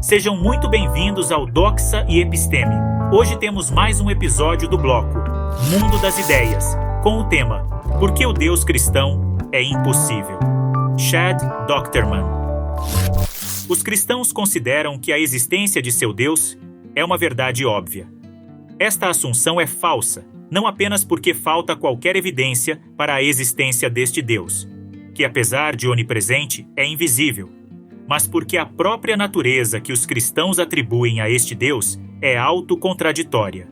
Sejam muito bem-vindos ao Doxa e Episteme. Hoje temos mais um episódio do bloco Mundo das Ideias, com o tema Por que o Deus cristão é impossível? Chad Docterman. Os cristãos consideram que a existência de seu Deus é uma verdade óbvia. Esta assunção é falsa, não apenas porque falta qualquer evidência para a existência deste Deus, que apesar de onipresente, é invisível, mas porque a própria natureza que os cristãos atribuem a este Deus é autocontraditória,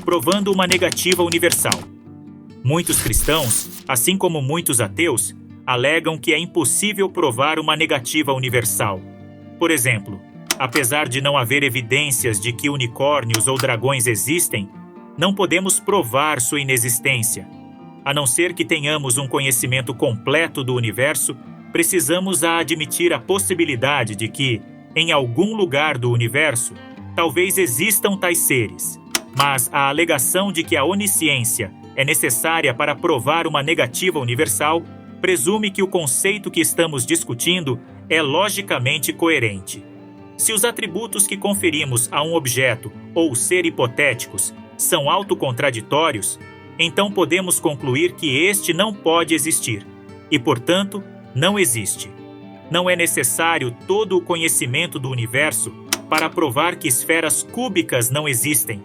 provando uma negativa universal. Muitos cristãos, assim como muitos ateus, alegam que é impossível provar uma negativa universal. Por exemplo, apesar de não haver evidências de que unicórnios ou dragões existem, não podemos provar sua inexistência. A não ser que tenhamos um conhecimento completo do universo, precisamos admitir a possibilidade de que, em algum lugar do universo, talvez existam tais seres. Mas a alegação de que a onisciência é necessária para provar uma negativa universal presume que o conceito que estamos discutindo é logicamente coerente. Se os atributos que conferimos a um objeto ou ser hipotéticos são autocontraditórios, então podemos concluir que este não pode existir e, portanto, não existe. Não é necessário todo o conhecimento do universo para provar que esferas cúbicas não existem.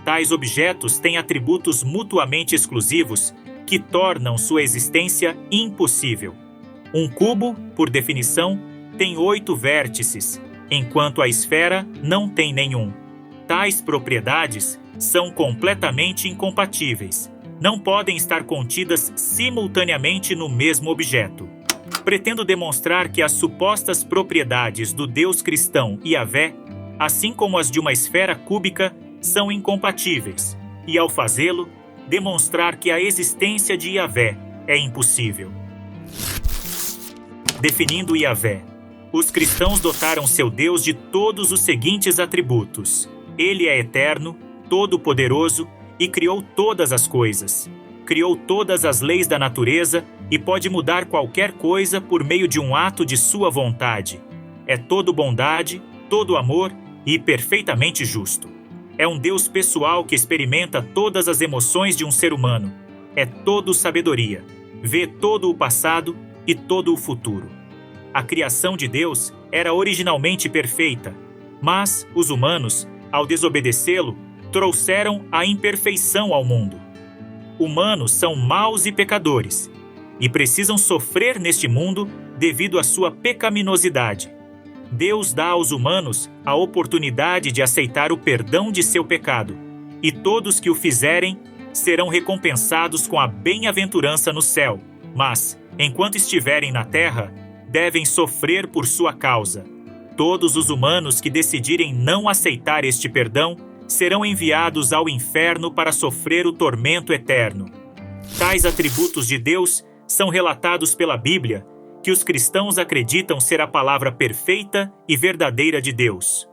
Tais objetos têm atributos mutuamente exclusivos que tornam sua existência impossível. Um cubo, por definição, tem 8 vértices, enquanto a esfera não tem nenhum. Tais propriedades são completamente incompatíveis. Não podem estar contidas simultaneamente no mesmo objeto. Pretendo demonstrar que as supostas propriedades do Deus cristão Yahvé, assim como as de uma esfera cúbica, são incompatíveis, e ao fazê-lo, demonstrar que a existência de Yahvé é impossível. Definindo Yahvé, os cristãos dotaram seu Deus de todos os seguintes atributos. Ele é eterno, todo-poderoso e criou todas as coisas. Criou todas as leis da natureza e pode mudar qualquer coisa por meio de um ato de sua vontade. É todo bondade, todo amor e perfeitamente justo. É um Deus pessoal que experimenta todas as emoções de um ser humano. É todo sabedoria. Vê todo o passado e todo o futuro. A criação de Deus era originalmente perfeita, mas os humanos, ao desobedecê-lo, trouxeram a imperfeição ao mundo. Humanos são maus e pecadores, e precisam sofrer neste mundo devido à sua pecaminosidade. Deus dá aos humanos a oportunidade de aceitar o perdão de seu pecado, e todos que o fizerem serão recompensados com a bem-aventurança no céu, mas, enquanto estiverem na terra, devem sofrer por sua causa. Todos os humanos que decidirem não aceitar este perdão serão enviados ao inferno para sofrer o tormento eterno. Tais atributos de Deus são relatados pela Bíblia, que os cristãos acreditam ser a palavra perfeita e verdadeira de Deus.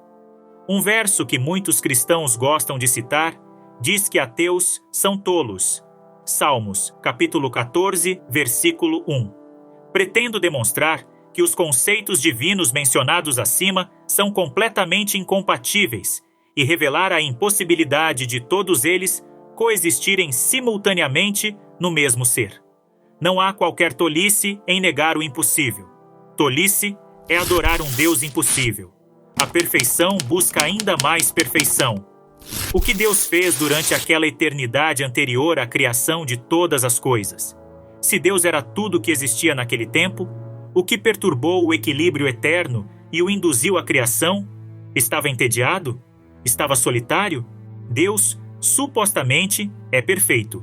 Um verso que muitos cristãos gostam de citar diz que ateus são tolos. Salmos, capítulo 14, versículo 1. Pretendo demonstrar que os conceitos divinos mencionados acima são completamente incompatíveis e revelar a impossibilidade de todos eles coexistirem simultaneamente no mesmo ser. Não há qualquer tolice em negar o impossível. Tolice é adorar um Deus impossível. A perfeição busca ainda mais perfeição. O que Deus fez durante aquela eternidade anterior à criação de todas as coisas? Se Deus era tudo o que existia naquele tempo, o que perturbou o equilíbrio eterno e o induziu à criação? Estava entediado? Estava solitário? Deus, supostamente, é perfeito.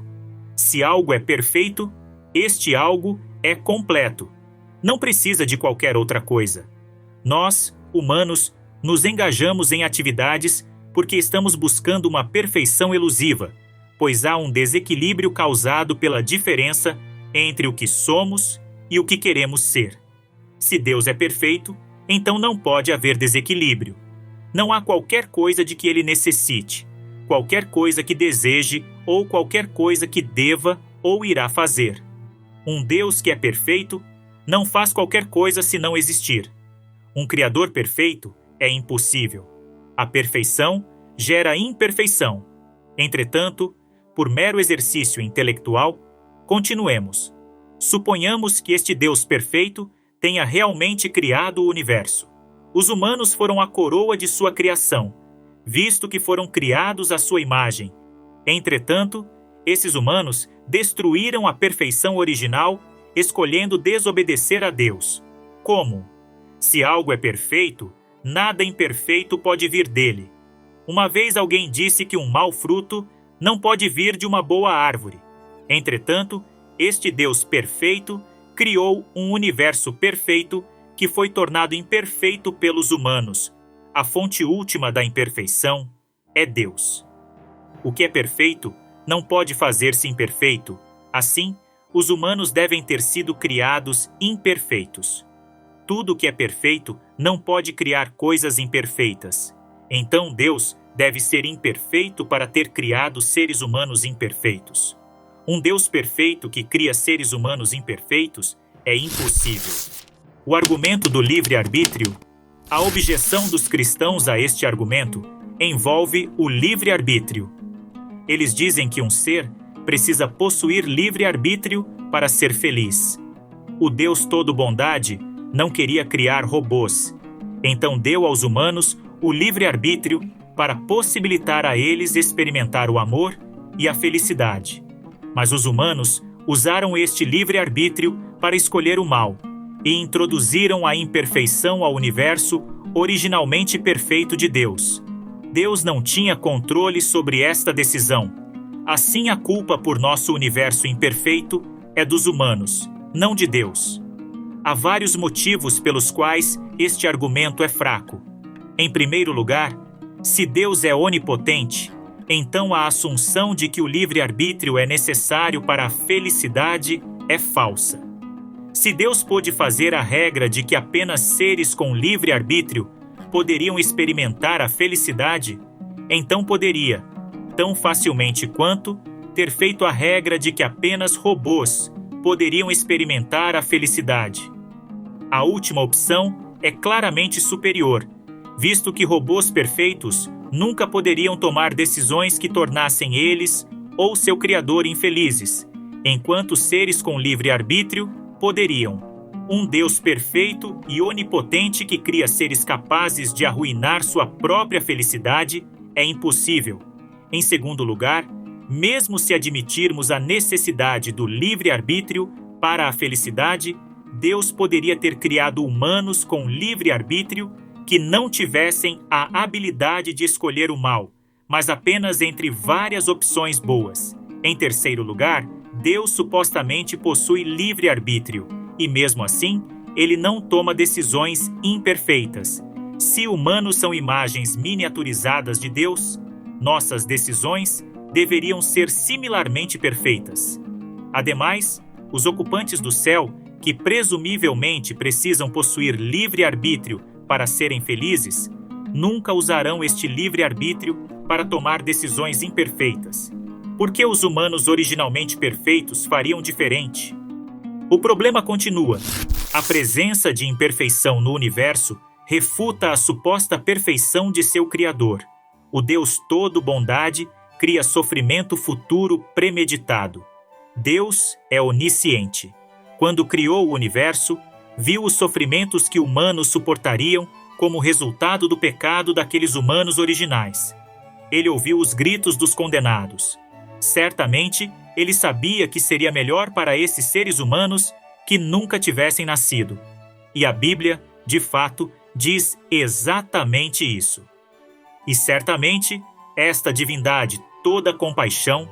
Se algo é perfeito, este algo é completo. Não precisa de qualquer outra coisa. Nós, humanos, nos engajamos em atividades porque estamos buscando uma perfeição elusiva, pois há um desequilíbrio causado pela diferença entre o que somos e o que queremos ser. Se Deus é perfeito, então não pode haver desequilíbrio. Não há qualquer coisa de que ele necessite, qualquer coisa que deseje ou qualquer coisa que deva ou irá fazer. Um Deus que é perfeito não faz qualquer coisa se não existir. Um Criador perfeito é impossível. A perfeição gera imperfeição. Entretanto, por mero exercício intelectual, continuemos. Suponhamos que este Deus perfeito tenha realmente criado o universo. Os humanos foram a coroa de sua criação, visto que foram criados à sua imagem. Entretanto, esses humanos destruíram a perfeição original, escolhendo desobedecer a Deus. Como? Se algo é perfeito, nada imperfeito pode vir dele. Uma vez alguém disse que um mau fruto não pode vir de uma boa árvore. Entretanto, este Deus perfeito criou um universo perfeito que foi tornado imperfeito pelos humanos. A fonte última da imperfeição é Deus. O que é perfeito não pode fazer-se imperfeito. Assim, os humanos devem ter sido criados imperfeitos. Tudo que é perfeito não pode criar coisas imperfeitas. Então Deus deve ser imperfeito para ter criado seres humanos imperfeitos. Um Deus perfeito que cria seres humanos imperfeitos é impossível. O argumento do livre-arbítrio, a objeção dos cristãos a este argumento, envolve o livre-arbítrio. Eles dizem que um ser precisa possuir livre-arbítrio para ser feliz. O Deus todo-bondade não queria criar robôs, então deu aos humanos o livre-arbítrio para possibilitar a eles experimentar o amor e a felicidade. Mas os humanos usaram este livre-arbítrio para escolher o mal e introduziram a imperfeição ao universo originalmente perfeito de Deus. Deus não tinha controle sobre esta decisão. Assim, a culpa por nosso universo imperfeito é dos humanos, não de Deus. Há vários motivos pelos quais este argumento é fraco. Em primeiro lugar, se Deus é onipotente, então a assunção de que o livre-arbítrio é necessário para a felicidade é falsa. Se Deus pôde fazer a regra de que apenas seres com livre-arbítrio poderiam experimentar a felicidade, então poderia, tão facilmente quanto, ter feito a regra de que apenas robôs poderiam experimentar a felicidade. A última opção é claramente superior, visto que robôs perfeitos nunca poderiam tomar decisões que tornassem eles ou seu criador infelizes, enquanto seres com livre-arbítrio poderiam. Um Deus perfeito e onipotente que cria seres capazes de arruinar sua própria felicidade é impossível. Em segundo lugar, mesmo se admitirmos a necessidade do livre-arbítrio para a felicidade, Deus poderia ter criado humanos com livre-arbítrio que não tivessem a habilidade de escolher o mal, mas apenas entre várias opções boas. Em terceiro lugar, Deus supostamente possui livre-arbítrio, e mesmo assim, ele não toma decisões imperfeitas. Se humanos são imagens miniaturizadas de Deus, nossas decisões deveriam ser similarmente perfeitas. Ademais, os ocupantes do céu, que presumivelmente precisam possuir livre-arbítrio para serem felizes, nunca usarão este livre-arbítrio para tomar decisões imperfeitas. Por que os humanos originalmente perfeitos fariam diferente? O problema continua. A presença de imperfeição no universo refuta a suposta perfeição de seu Criador. O Deus todo-bondade cria sofrimento futuro premeditado. Deus é onisciente. Quando criou o universo, viu os sofrimentos que humanos suportariam como resultado do pecado daqueles humanos originais. Ele ouviu os gritos dos condenados. Certamente, ele sabia que seria melhor para esses seres humanos que nunca tivessem nascido. E a Bíblia, de fato, diz exatamente isso. E certamente, esta divindade toda compaixão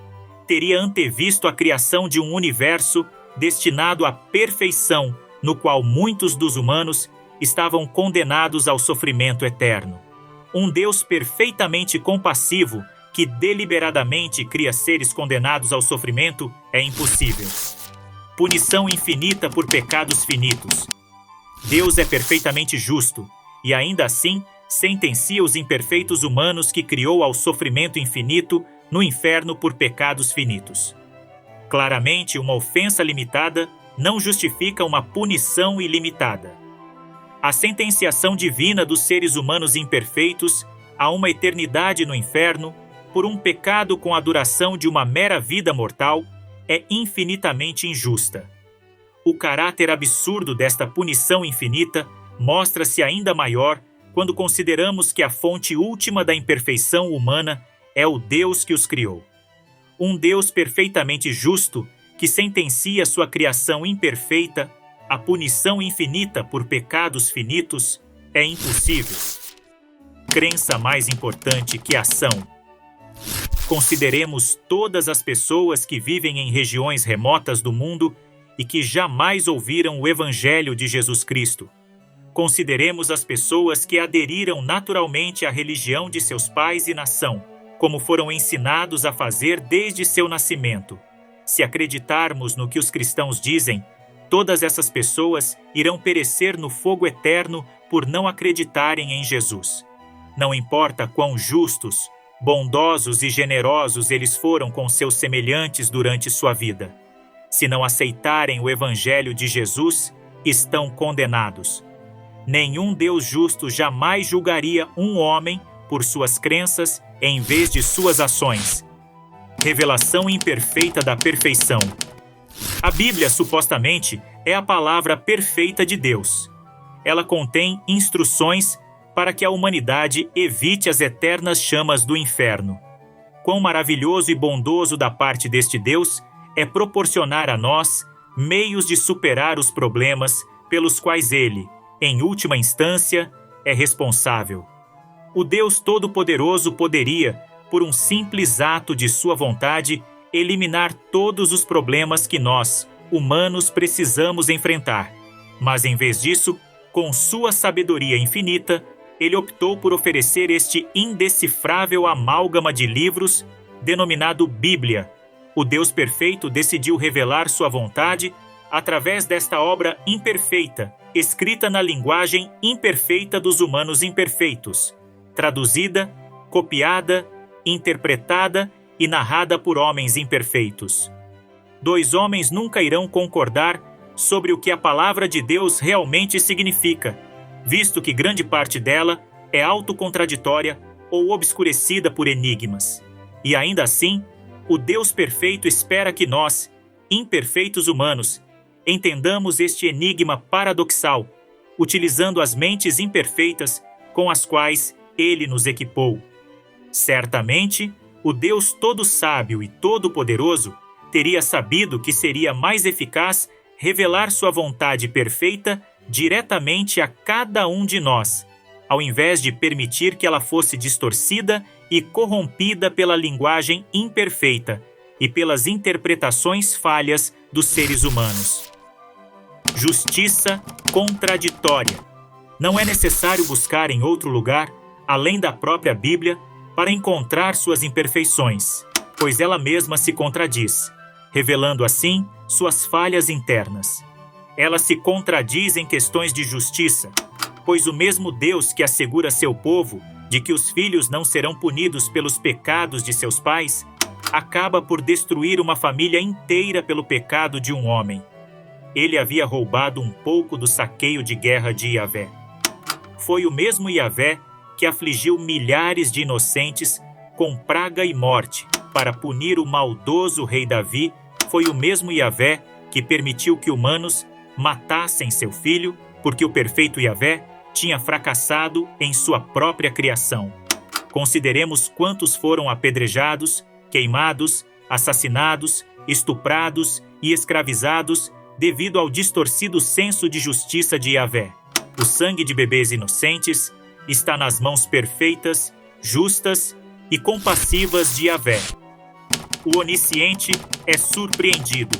teria antevisto a criação de um universo destinado à perfeição, no qual muitos dos humanos estavam condenados ao sofrimento eterno. Um Deus perfeitamente compassivo que deliberadamente cria seres condenados ao sofrimento é impossível. Punição infinita por pecados finitos. Deus é perfeitamente justo e ainda assim sentencia os imperfeitos humanos que criou ao sofrimento infinito no inferno por pecados finitos. Claramente, uma ofensa limitada não justifica uma punição ilimitada. A sentenciação divina dos seres humanos imperfeitos a uma eternidade no inferno por um pecado com a duração de uma mera vida mortal é infinitamente injusta. O caráter absurdo desta punição infinita mostra-se ainda maior quando consideramos que a fonte última da imperfeição humana é o Deus que os criou. Um Deus perfeitamente justo que sentencia sua criação imperfeita à punição infinita por pecados finitos é impossível. Crença mais importante que ação. Consideremos todas as pessoas que vivem em regiões remotas do mundo e que jamais ouviram o Evangelho de Jesus Cristo. Consideremos as pessoas que aderiram naturalmente à religião de seus pais e nação, como foram ensinados a fazer desde seu nascimento. Se acreditarmos no que os cristãos dizem, todas essas pessoas irão perecer no fogo eterno por não acreditarem em Jesus. Não importa quão justos, bondosos e generosos eles foram com seus semelhantes durante sua vida. Se não aceitarem o Evangelho de Jesus, estão condenados. Nenhum Deus justo jamais julgaria um homem por suas crenças em vez de suas ações. Revelação imperfeita da perfeição. A Bíblia, supostamente, é a palavra perfeita de Deus. Ela contém instruções para que a humanidade evite as eternas chamas do inferno. Quão maravilhoso e bondoso da parte deste Deus é proporcionar a nós meios de superar os problemas pelos quais Ele, em última instância, é responsável. O Deus Todo-Poderoso poderia, por um simples ato de sua vontade, eliminar todos os problemas que nós, humanos, precisamos enfrentar. Mas, em vez disso, com sua sabedoria infinita, Ele optou por oferecer este indecifrável amálgama de livros, denominado Bíblia. O Deus perfeito decidiu revelar sua vontade através desta obra imperfeita, escrita na linguagem imperfeita dos humanos imperfeitos, traduzida, copiada, interpretada e narrada por homens imperfeitos. Dois homens nunca irão concordar sobre o que a palavra de Deus realmente significa, visto que grande parte dela é autocontraditória ou obscurecida por enigmas. E ainda assim, o Deus perfeito espera que nós, imperfeitos humanos, entendamos este enigma paradoxal, utilizando as mentes imperfeitas com as quais Ele nos equipou. Certamente, o Deus todo-sábio e todo-poderoso teria sabido que seria mais eficaz revelar sua vontade perfeita diretamente a cada um de nós, ao invés de permitir que ela fosse distorcida e corrompida pela linguagem imperfeita e pelas interpretações falhas dos seres humanos. Justiça contraditória. Não é necessário buscar em outro lugar, além da própria Bíblia, para encontrar suas imperfeições, pois ela mesma se contradiz, revelando assim suas falhas internas. Ela se contradiz em questões de justiça, pois o mesmo Deus que assegura seu povo de que os filhos não serão punidos pelos pecados de seus pais, acaba por destruir uma família inteira pelo pecado de um homem. Ele havia roubado um pouco do saqueio de guerra de Yahvé. Foi o mesmo Yahvé que afligiu milhares de inocentes com praga e morte para punir o maldoso rei Davi. Foi o mesmo Yahvé que permitiu que humanos matassem seu filho, porque o perfeito Yahvé tinha fracassado em sua própria criação. Consideremos quantos foram apedrejados, queimados, assassinados, estuprados e escravizados devido ao distorcido senso de justiça de Yahvé. O sangue de bebês inocentes está nas mãos perfeitas, justas e compassivas de Yahvé. O onisciente é surpreendido.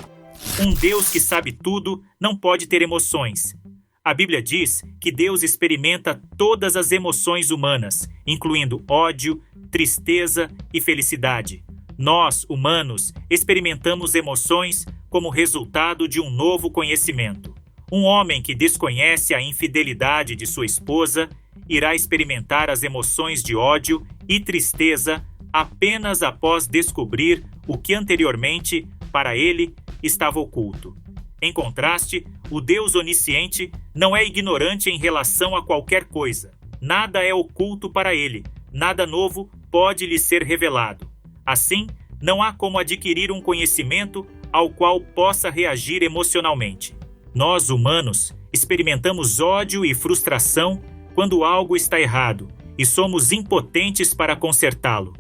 Um Deus que sabe tudo não pode ter emoções. A Bíblia diz que Deus experimenta todas as emoções humanas, incluindo ódio, tristeza e felicidade. Nós, humanos, experimentamos emoções como resultado de um novo conhecimento. Um homem que desconhece a infidelidade de sua esposa irá experimentar as emoções de ódio e tristeza apenas após descobrir o que anteriormente, para ele, estava oculto. Em contraste, O Deus onisciente não é ignorante em relação a qualquer coisa. Nada é oculto para ele, nada novo pode lhe ser revelado. Assim, não há como adquirir um conhecimento ao qual possa reagir emocionalmente. Nós, humanos, experimentamos ódio e frustração quando algo está errado e somos impotentes para consertá-lo.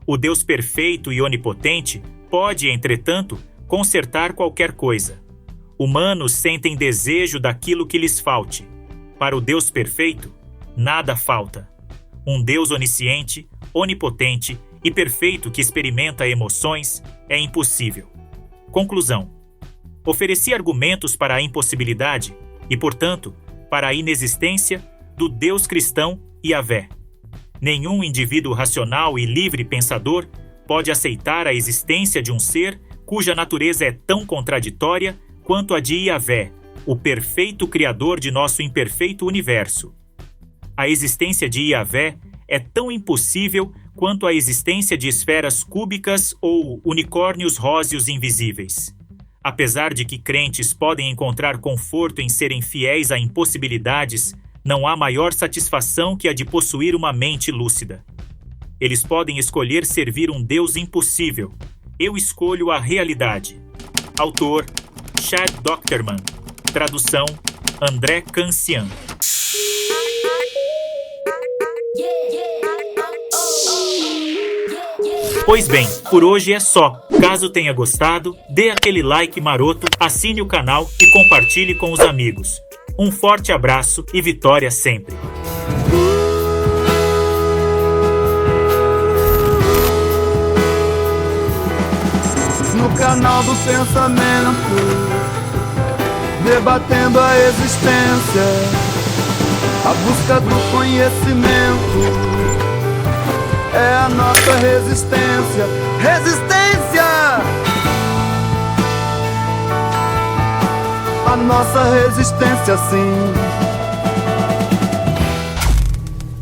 O Deus perfeito e onipotente pode, entretanto, consertar qualquer coisa. Humanos sentem desejo daquilo que lhes falte. Para o Deus perfeito, nada falta. Um Deus onisciente, onipotente e perfeito que experimenta emoções é impossível. Conclusão. Ofereci argumentos para a impossibilidade e, portanto, para a inexistência do Deus cristão Yahvé. Nenhum indivíduo racional e livre pensador pode aceitar a existência de um ser cuja natureza é tão contraditória quanto a de Yahvé, o perfeito criador de nosso imperfeito universo. A existência de Yahvé é tão impossível quanto a existência de esferas cúbicas ou unicórnios róseos invisíveis. Apesar de que crentes podem encontrar conforto em serem fiéis a impossibilidades, não há maior satisfação que a de possuir uma mente lúcida. Eles podem escolher servir um Deus impossível. Eu escolho a realidade. Autor: Chad Docterman. Tradução: André Cancian. Pois bem, por hoje é só. Caso tenha gostado, dê aquele like maroto, assine o canal e compartilhe com os amigos. Um forte abraço e vitória sempre! No canal do pensamento, debatendo a existência, a busca do conhecimento é a nossa resistência. Resistência! A nossa resistência, sim.